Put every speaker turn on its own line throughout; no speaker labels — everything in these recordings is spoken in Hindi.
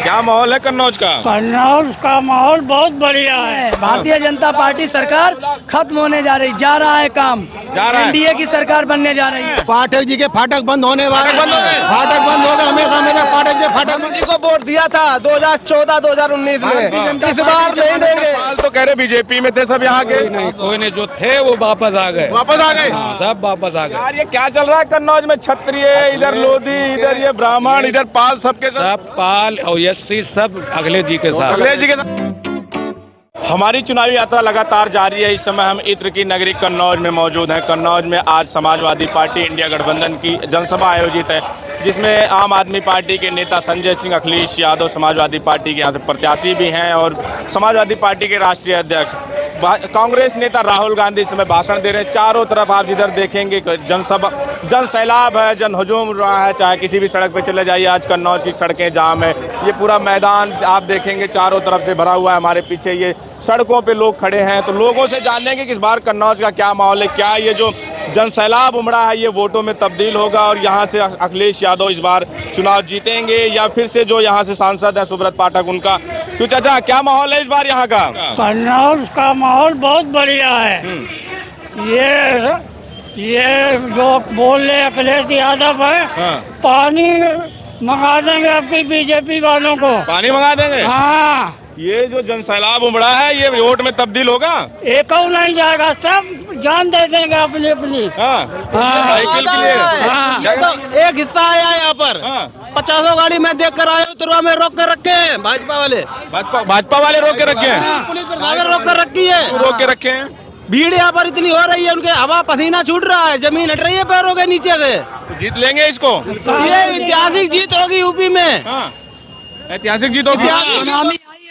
क्या माहौल है कन्नौज का?
कन्नौज का माहौल बहुत बढ़िया है। भारतीय जनता पार्टी सरकार खत्म होने जा रही, जा रहा है काम,
जा रहा है।
एनडीए की सरकार बनने जा रही है।
पाठक जी के फाटक बंद होने वाले, फाटक बंद हो गए, हमेशा हमेशा पाठक जी फाटक
मोदी को वोट दिया था 2014-2019 में, इस बार नहीं देंगे।
तो कह रहे बीजेपी में थे सब यहाँ के,
नहीं कोई नहीं, जो थे वो वापस आ गए।
वापस आ गए?
हाँ, सब वापस आ गए।
यार ये क्या चल रहा है कन्नौज में? क्षत्रिय इधर, लोधी इधर, ये ब्राह्मण इधर, पाल सबके
सब पाल और एससी सब अगले जी के साथ।
अखिलेश जी के साथ। हमारी चुनावी यात्रा लगातार जारी है। इस समय हम इत्र की नगरी कन्नौज में मौजूद हैं। कन्नौज में आज समाजवादी पार्टी इंडिया गठबंधन की जनसभा आयोजित है, जिसमें आम आदमी पार्टी के नेता संजय सिंह, अखिलेश यादव समाजवादी पार्टी के यहाँ से प्रत्याशी भी हैं और समाजवादी पार्टी के राष्ट्रीय अध्यक्ष कांग्रेस नेता राहुल गांधी इस समय भाषण दे रहे हैं। चारों तरफ आप जिधर देखेंगे जनसभा, जन सैलाब है, जन हुजूम रहा है। चाहे किसी भी सड़क पे चले जाइए, आज कन्नौज की सड़कें जाम है। ये पूरा मैदान आप देखेंगे चारों तरफ से भरा हुआ है। हमारे पीछे ये सड़कों पे लोग खड़े हैं। तो लोगों से जानेंगे कि इस बार कन्नौज का क्या माहौल है, क्या ये जो जन सैलाब उमड़ा है ये वोटों में तब्दील होगा और यहाँ से अखिलेश यादव इस बार चुनाव जीतेंगे या फिर से जो यहाँ से सांसद हैं सुब्रत पाठक उनका। तो चाचा क्या माहौल है इस बार यहाँ का?
कन्नौज का माहौल बहुत बढ़िया है। ये जो बोल रहे अखिलेश यादव है, पानी मंगा देंगे आपकी बीजेपी वालों को।
पानी मंगा देंगे?
हाँ,
ये जो जन सैलाब उमड़ा है ये वोट में तब्दील होगा?
एक नहीं जाएगा, सब जान दे देंगे अपनी अपनी।
साइकिल के लिए
ये तो एक हिस्सा आया यहाँ पर। 50 गाड़ी में देख कर आया, तुरवा में रोक कर रखे हैं भाजपा वाले।
भाजपा वाले रोक के रखे हैं?
पुलिस प्रशासन रोक कर रखी है।
रोक के रखे हैं।
भीड़ यहाँ पर इतनी हो रही है, उनके हवा पसीना छूट रहा है, जमीन हट रही है पैरों के नीचे से।
जीत लेंगे इसको?
ये ऐतिहासिक जीत होगी यूपी में।
ऐतिहासिक जीत होगी।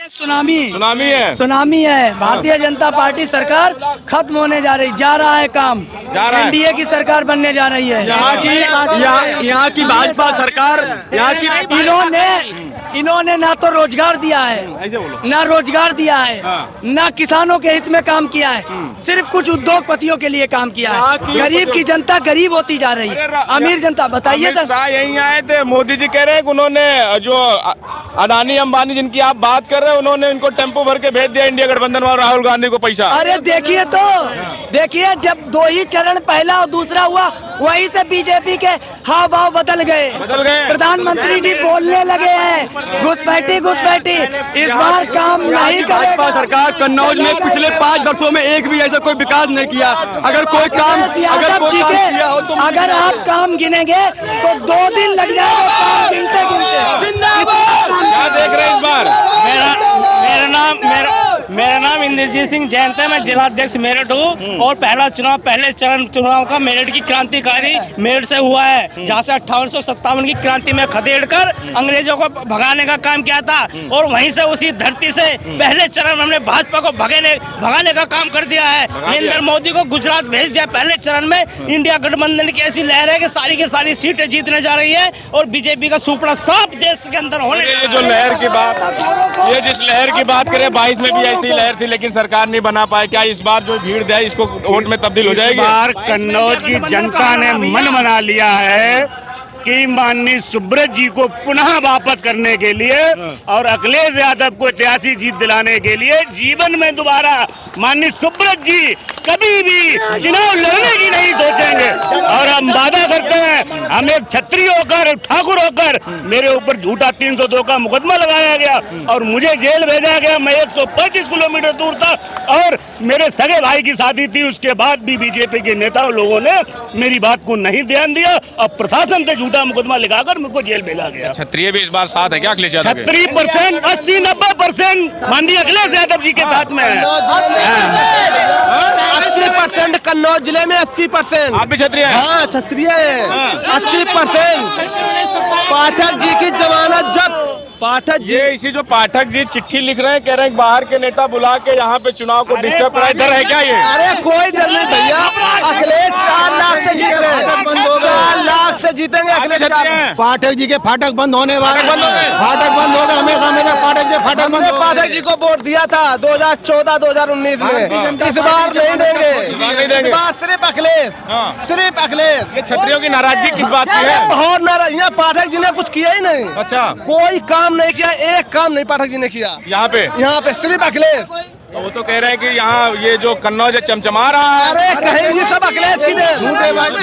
सुनामी आई है, सुनामी है। भारतीय जनता पार्टी सरकार खत्म होने जा रही, जा रहा है काम,
जा रहा है।
एनडीए की सरकार बनने जा रही है।
यहाँ की भाजपा सरकार, यहाँ की
इन्होंने ना तो रोजगार दिया है, ना रोजगार दिया है, ना किसानों के हित में काम किया है, सिर्फ कुछ उद्योगपतियों के लिए काम किया है। गरीब की जनता गरीब होती जा रही है, अमीर जनता। बताइए सर,
यहीं आए थे, मोदी जी कह रहे हैं कि उन्होंने जो अदानी अंबानी जिनकी आप बात कर रहे हैं, उन्होंने इनको टेम्पो भर के भेज दिया इंडिया गठबंधन और राहुल गांधी को पैसा।
अरे देखिए देखिए, जब 2 ही चरण, पहला और दूसरा हुआ, वहीं से बीजेपी के हाव भाव बदल गए। प्रधानमंत्री जी बोलने लगे हैं घुसपैठी। इस बार काम नहीं करेगा।
भाजपा सरकार कन्नौज में पिछले 5 वर्षों में एक भी ऐसा कोई विकास नहीं किया। अगर कोई काम किया हो तो
अगर आप काम गिनेंगे तो 2 दिन लग जाएगा काम गिनते।
क्या देख रहे हैं इस बार?
मेरा नाम इंद्रजीत सिंह जयंत है। मैं जिलाध्यक्ष मेरठ हूँ और पहला चुनाव, पहले चरण चुनाव का मेरठ की क्रांतिकारी मेरठ से हुआ है, जहाँ से 1857 की क्रांति में खदेड़ कर अंग्रेजों को भगाने का काम किया था और वहीं से उसी धरती से पहले चरण में हमने भाजपा को भगाने का काम कर दिया है। नरेंद्र मोदी को गुजरात भेज दिया पहले चरण में। इंडिया गठबंधन की ऐसी लहर है कि सारी सीटें जीतने जा रही है और बीजेपी का सुपड़ा साफ देश के अंदर होने।
ये जो लहर की बात, ये जिस लहर की बात करें 22 में भी ऐसी लहर थी, लेकिन सरकार नहीं बना पाए। क्या इस बार जो भीड़ है इसको वोट में तब्दील हो जाएगी?
इस बार कन्नौज की जनता ने मन बना लिया है कि माननीय सुब्रत जी को पुनः वापस करने के लिए और अखिलेश यादव को ऐतिहासिक जीत दिलाने के लिए जीवन में दोबारा माननीय सुब्रत जी कभी भी चुनाव लड़ने की नहीं सोचेंगे। और हम वादा करते हैं, हम एक क्षत्रिय होकर, ठाकुर होकर, मेरे ऊपर झूठा 302 का मुकदमा लगाया गया और मुझे जेल भेजा गया। मैं 135 किलोमीटर दूर था और मेरे सगे भाई की शादी थी। उसके बाद भी बीजेपी के नेताओं लोगों ने मेरी बात को नहीं ध्यान दिया और प्रशासन से झूठा मुकदमा लगाकर मुझको जेल भेजा गया।
क्षत्रिय भी इस बार साथ है क्या अखिलेश यादव के?
30%, 80-90% माननीय अखिलेश यादव जी के साथ में है।
80% कन्नौज जिले में 80%।
आप भी क्षत्रिय हैं?
हाँ, क्षत्रिय है। 80% पाठक जी की जमानत जब पाठक जी,
ये इसी जो पाठक जी चिट्ठी लिख रहे हैं, कह रहे हैं बाहर के नेता बुला के यहाँ पे चुनाव को डिस्टर्ब कराए, डर है क्या ये?
अरे कोई डर नहीं भैया, अखिलेश 4 लाख से जीत रहे हैं, 4 लाख से जीतेंगे अखिलेश।
पाठक जी के फाटक बंद होने वाले, फाटक बंद हो गए, हमेशा हमेशा पाठक जी के फाटक बंद हो गए।
पाठक जी को वोट दिया था 2014-2019 में, इस बार नहीं देंगे, इस बार सिर्फ अखिलेश, सिर्फ अखिलेश।
ये छत्रियों की नाराजगी किस बात की है?
बहुत नाराज, यहाँ पाठक जी ने कुछ किया ही नहीं।
अच्छा,
कोई काम नहीं किया, एक काम नहीं पाठक जी ने किया
यहाँ पे
सिर्फ अखिलेश।
वो तो कह रहे हैं कि यहाँ ये जो कन्नौज है चमचमा रहा है।
अरे कहीं ये सब अखिलेश की देन,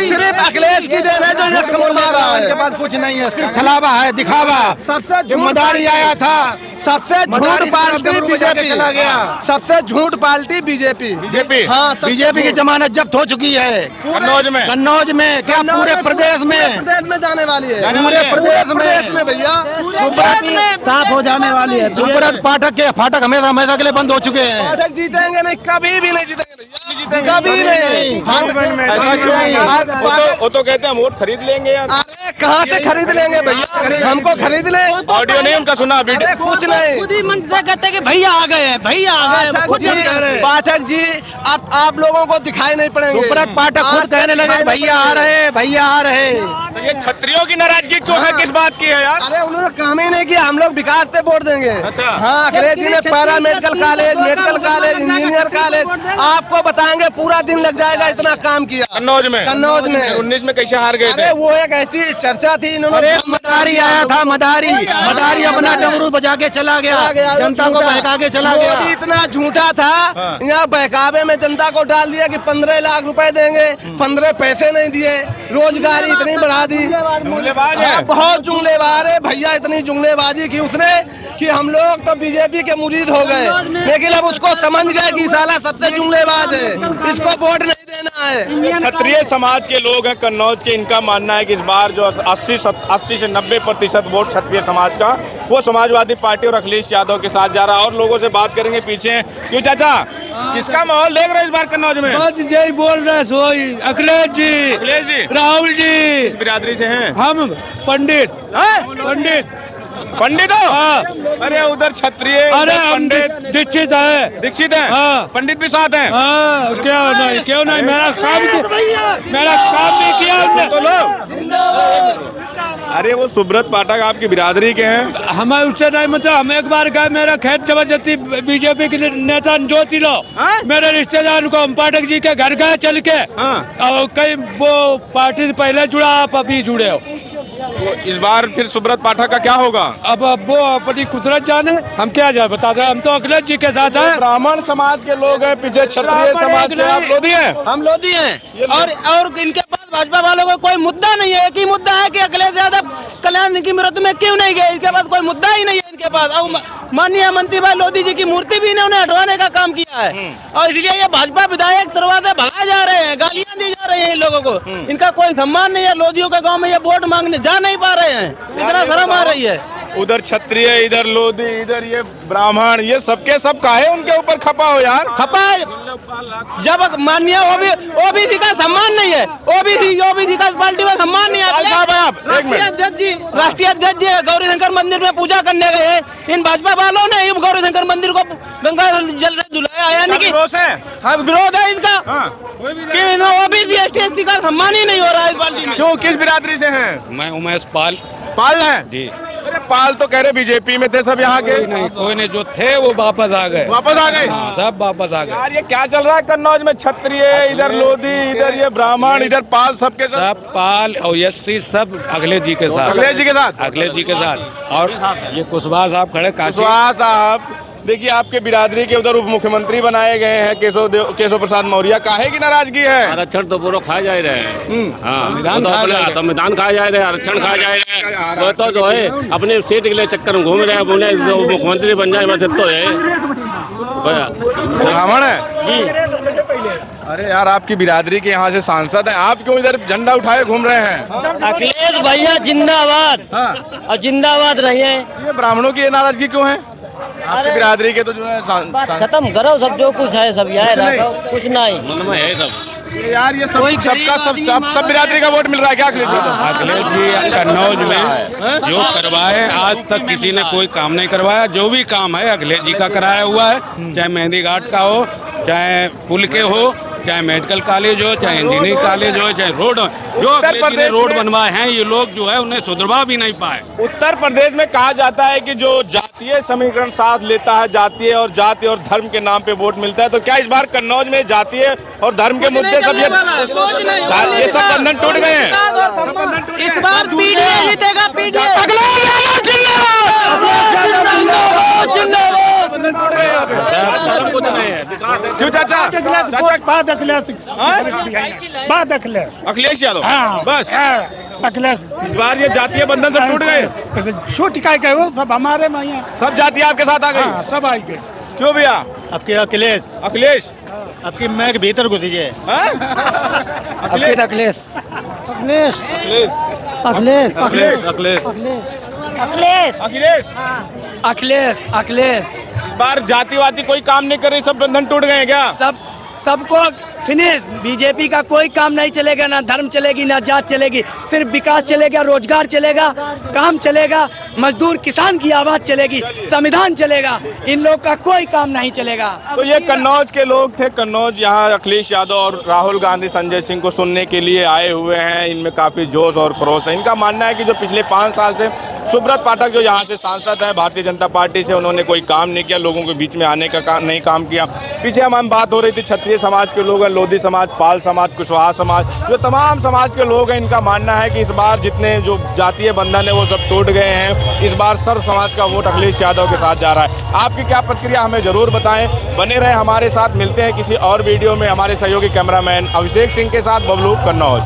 सिर्फ अखिलेश की देन है जो ये चमचमा रहा है।
इनके पास कुछ नहीं है, सिर्फ छलावा है, दिखावा।
सबसे
जिम्मेदारी आया था,
सबसे झूठ पार्टी बीजेपी
चला गया।
सबसे झूठ पार्टी बीजेपी। हाँ,
बीजेपी की जमानत जब्त हो चुकी है
कन्नौज में।
कन्नौज में क्या पूरे प्रदेश में
जाने वाली है,
पूरे प्रदेश में
भैया
साफ हो जाने वाली है।
सुब्रत पाठक के फाटक हमेशा हमेशा के लिए बंद हो चुके हैं।
पाठक जीतेंगे नहीं, कभी भी नहीं जीतेंगे भैया, कभी नहीं।
ऐसा क्यों? वो तो कहते हैं हम वोट खरीद लेंगे यार।
अरे कहाँ से खरीद लेंगे भैया, हमको खरीद ले।
ऑडियो नहीं उनका सुना,
अरे कुछ नहीं,
खुद ही मन से कहते कि भैया आ गए हैं, भैया आ गए हैं, खुद ही कह रहे हैं।
पाठक जी अब आप लोगों को दिखाई नहीं पड़ेंगे।
सुब्रत पाठक खुद कहने लगे भैया आ रहे, भैया आ रहे।
तो ये छत्रियों की नाराजगी क्यों है, किस बात की है यार?
अरे उन्होंने काम ही नहीं किया, हम लोग विकास पे वोट देंगे।
अच्छा।
हाँ, अखिलेश जी ने para medical college, medical college, engineer college, आपको बताएंगे पूरा दिन लग जाएगा, इतना काम किया
कन्नौज में।
19
में कैसे हार गए थे?
अरे वो एक ऐसी चर्चा थी, इन्होंने
मदारी आया था, मदारी अपना डमरू बजा के चला गया, जनता को बहका के चला गया।
मोदी इतना झूठा था, यहाँ बहकावे में जनता को डाल दिया कि 15 लाख रुपए देंगे, 15 पैसे नहीं दिए, रोजगारी इतनी बढ़ा दी।
जुमलेबाज है।
बहुत जुमलेबाज है भैया, इतनी जुमलेबाजी की उसने कि हम लोग तो बीजेपी के मुरीद हो गए, लेकिन अब उसको समझ गए कि साला सबसे जुमलेबाज है, इसको वोट नहीं देना है।
क्षत्रिय समाज के लोग हैं कन्नौज के, इनका मानना है कि इस बार जो 80 से 90% वोट क्षत्रिय समाज का वो समाजवादी पार्टी और अखिलेश यादव के साथ जा रहा है। और लोगों से बात करेंगे पीछे हैं। क्यों चाचा, किसका माहौल देख रहे हैं इस बार कन्नौज में?
बस यही बोल रहे सोई, अखिलेश जी, राहुल जी।
किस बिरादरी से हैं?
हम पंडित
पंडित हो? अरे उधर क्षत्रिय,
अरे हम
पंडित
दीक्षित है।
दीक्षित है।
हाँ।
पंडित भी साथ हैं।
हाँ, क्यों नहीं मेरा काम भी किया उनने।
तो लो, अरे वो सुब्रत पाठक आपकी बिरादरी के हैं।
हमें उससे नहीं मतलब, हम एक बार गए, मेरा खेत जबरदस्ती बीजेपी के नेता ज्योति लो, मेरे रिश्तेदार को हम पाठक जी के घर गए चल के, और कई वो पार्टी से पहले जुड़ा, आप अभी जुड़े हो।
तो इस बार फिर सुब्रत पाठक का क्या होगा?
अब वो अपनी कुदरत जाने, हम क्या जाए बता रहे, हम तो अखिलेश जी के साथ हैं।
ब्राह्मण समाज के लोग हैं, पीछे क्षत्रिय समाज के आप लोधी हैं।
हम लोधी हैं, और इनके पास भाजपा वालों को कोई मुद्दा नहीं है। एक ही मुद्दा है कि अखिलेश यादव कल्याण की मृत्यु में क्यों नहीं गए, इसके पास कोई मुद्दा ही नहीं है इनके पास। और माननीय मंत्री भाई लोधी जी की मूर्ति भी इन्होंने हटवाने का काम किया है, और इसलिए ये भाजपा विधायक दरवाजे भगाए जा रहे हैं, गालियां दी जा रही हैं इन लोगों को। इनका कोई सम्मान नहीं है, लोधियों के गाँव में ये वोट मांगने जा नहीं पा रहे हैं, इतना शर्म आ रही है।
उधर क्षत्रिय, इधर लोधी, इधर ये ब्राह्मण, ये सबके सब काहे उनके ऊपर खपा हो यार?
खपा जब माननीय ओबीसी का सम्मान नहीं है, ओबीसी का पार्टी में सम्मान नहीं है। राष्ट्रीय अध्यक्ष जी गौरी शंकर मंदिर में पूजा करने गए हैं, इन भाजपा वालों ने गौरी शंकर मंदिर को गंगा जल से धुलाया, यानी कि हाँ विरोध है इनका कि ओबीसी एसटी का सम्मान ही नहीं हो रहा है इस पार्टी में।
क्यों, किस बिरादरी से हैं?
मैं उमेश पाल
है
जी।
अरे पाल तो कह रहे बीजेपी में थे सब यहाँ के।
कोई नहीं, जो थे वो वापस आ गए। सब वापस आ गए।
यार ये क्या चल रहा है कन्नौज में? क्षत्रिय इधर, लोधी इधर, ये ब्राह्मण इधर, पाल सबके
सब पाल और एससी सब अखिलेश जी के साथ,
अखिलेश जी के साथ।
और ये कुशवाहा साहब खड़े,
कुशवाहा साहब देखिए आपके बिरादरी के उधर उप मुख्यमंत्री बनाए गए हैं केशव प्रसाद मौर्य, काहे की नाराजगी है?
आरक्षण तो पूरा खा जा रहे हैं। संविधान खा जा रहे हैं, आरक्षण खा जा रहे हैं। वो तो जो है अपने सीट के लिए चक्कर में घूम रहे हैं, उन्हें मुख्यमंत्री बन जाए बस तो है।
ब्राह्मण है जी। अरे यार आपकी बिरादरी के यहाँ से सांसद हैं, आप क्यों इधर झंडा उठाए घूम रहे हैं?
अखिलेश भैया जिंदाबाद, और जिंदाबाद रहिए।
ये ब्राह्मणों की नाराजगी क्यों है? आपकी बिरादरी के तो जो है
खत्म करो सब, जो कुछ है सब यहाँ रखो, कुछ नहीं
मन में है सब।
यार ये सब बिरादरी का वोट मिल रहा है क्या अखिलेश जी?
अखिलेश जी कन्नौज में जो करवाए, आज तक किसी ने कोई काम नहीं करवाया। जो भी काम है अखिलेश जी का कराया हुआ है, चाहे मेहंदी घाट का हो, चाहे पुल के हो, चाहे मेडिकल कॉलेज हो, चाहे इंजीनियरिंग कॉलेज हो, चाहे रोड हो, जो अखिलेश ने रोड बनवाए हैं ये लोग जो है उन्हें सुधरवा भी नहीं पाए।
उत्तर प्रदेश में कहा जाता है कि जो जातीय समीकरण साथ लेता है, जातीय और जाति और धर्म के नाम पे वोट मिलता है, तो क्या इस बार कन्नौज में जातीय और धर्म के मुद्दे सब ये सब बंधन टूट गए हैं?
इस बार पीडीए जीतेगा, पीडीए।
क्यों चाचा? अखिलेश यादव बस
अखिलेश
इस बार ये जातीय बंधन सब टूट गए।
छूट का गए वो सब हमारे में यहाँ
सब जाति आपके साथ आ गई?
सब आई गए।
क्यों भैया?
आपके अखिलेश
अखिलेश
आपकी मैं के भीतर घुस दीजिए।
अखिलेश
अखिलेश
अखिलेश
अखिलेश
अखिलेश अखिलेश
अखिलेश
अखिलेश
अखिलेश अखिलेश
इस बार जातिवादी कोई काम नहीं कर रही, सब बंधन टूट गए हैं क्या?
सबको फिनिश। बीजेपी का कोई काम नहीं चलेगा, ना धर्म चलेगी ना जात चलेगी, सिर्फ विकास चलेगा, रोजगार चलेगा, काम चलेगा, मजदूर किसान की आवाज चलेगी, संविधान चलेगा, इन लोग का कोई काम नहीं चलेगा।
तो ये कन्नौज के लोग थे। कन्नौज यहाँ अखिलेश यादव और राहुल गांधी संजय सिंह को सुनने के लिए आए हुए हैं। इनमें काफ़ी जोश और क्रोश है। इनका मानना है कि जो पिछले 5 साल से सुब्रत पाठक जो यहाँ से सांसद हैं भारतीय जनता पार्टी से, उन्होंने कोई काम नहीं किया, लोगों के बीच में आने का नहीं काम किया। पीछे हम बात हो रही थी क्षत्रिय समाज के लोग हैं, लोधी समाज, पाल समाज, कुशवाहा समाज, जो तमाम समाज के लोग हैं, इनका मानना है कि इस बार जितने जो जातीय बंधन है वो सब टूट गए हैं। इस बार सर्व समाज का वोट अखिलेश यादव के साथ जा रहा है। आपकी क्या प्रतिक्रिया हमें जरूर बताएं। बने रहे हमारे साथ। मिलते हैं किसी और वीडियो में। हमारे सहयोगी कैमरामैन अभिषेक सिंह के साथ बबलू, कन्नौज।